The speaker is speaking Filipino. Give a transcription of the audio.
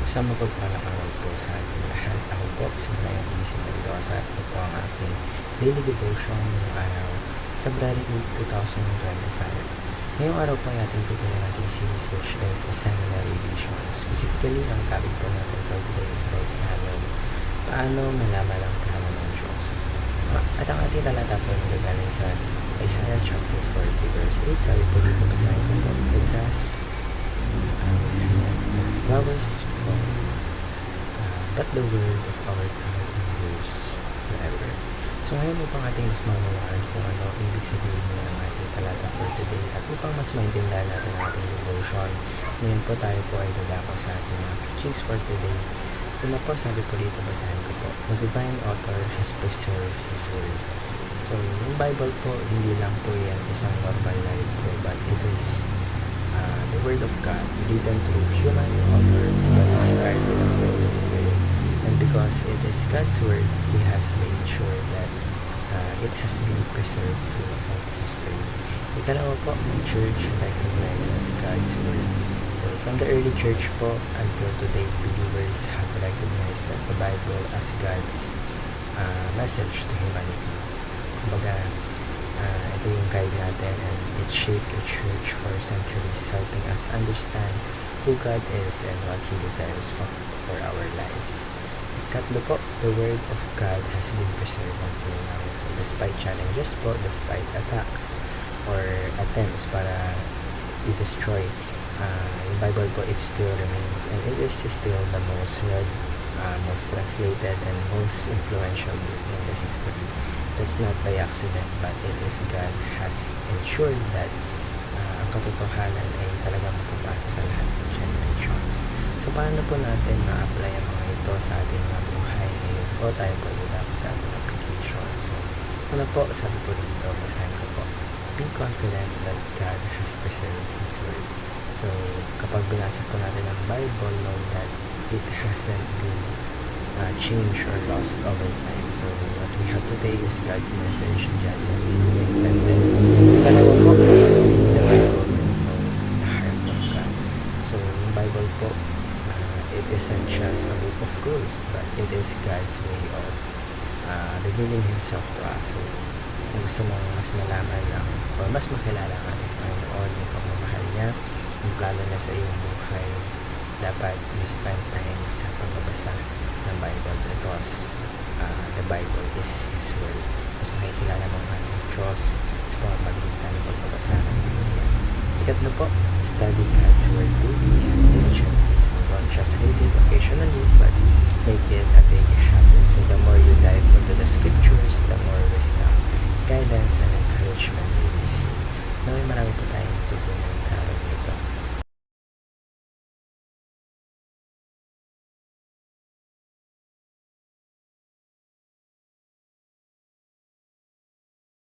Isang mapagpalang araw po sa ating lahat. Ako po, simulan yung inisip na dito sa atin po ang ating daily devotion ngayong araw, February 8, 2025. Ngayong araw po ay ating tutunan natin series which is a seminary edition. Specifically, ang topic po natin for today is about canon. Paano malaman ang plano ng Diyos? At ang ating talata po ay magagaling sa Isaiah chapter 40 verse 8. Sabi po dito, basahin ko po, the grass flowers fall, but the word of our God endures forever. So ngayon upang ating mas maunawaan kung ano ibig sabihin ng ating talata for today at upang mas maintindihan natin ang ating devotion, ngayon po tayo po ay dadako sa ating mga teachings for today. Una po, sabi po dito, basahin ko po, the divine author has preserved His word. So yung Bible po, hindi lang po yan isang normal na rin po, but it is the Word of God written through human authors but inspired by the Holy Spirit. And because it is God's Word, He has made sure that it has been preserved throughout history. Ikalawa po, the church recognizes God's Word. So from the early church po until today, believers have recognized that the Bible as God's message to humanity. Kumbaga, ito yung guide natin and it shaped the church for centuries, helping us understand who God is and what He desires for our lives. Katlo po, the Word of God has been preserved until now. So despite challenges po, despite attacks or attempts para i-destroy, yung Bible po, it still remains and it is still the most read, most translated and most influential book in the history. That's not by accident, but it is God has ensured that ang katotohanan ay talagang mapapasa sa lahat ng generations. So, paano po natin ma-apply ang mga ito sa ating mga buhay ngayon po? Tayo po dito sa ating application. So, una po, sabi po dito, basahin ko po, be confident that God has preserved His Word. So, kapag binasa po natin ang Bible, know that it hasn't been changed or lost over time. So, what we have today is God's message just as He intended. Dalawa po, read the Bible and know the heart of God. So, yung Bible po, it isn't just a book of rules, but it is God's way of revealing Himself to us. So, kung gusto mong mas malaman lang or mas makilala ang ating Panginoon, yung pagmamahal niya, yung plano niya sa iyong buhay, dapat you spend time sa pagbabasa ng Bible because the Bible is His Word. Mas makikilala mo ang ating Diyos sa pamamagitan ng pagbabasa ng Biblia. Ikatlo po, study God's Word daily and diligently. So don't just read it occasionally, but make it a daily habit. So the more you dive into the scriptures, the more wisdom, guidance, and encouragement you receive. Naway marami po tayong tutunan sa araw nito.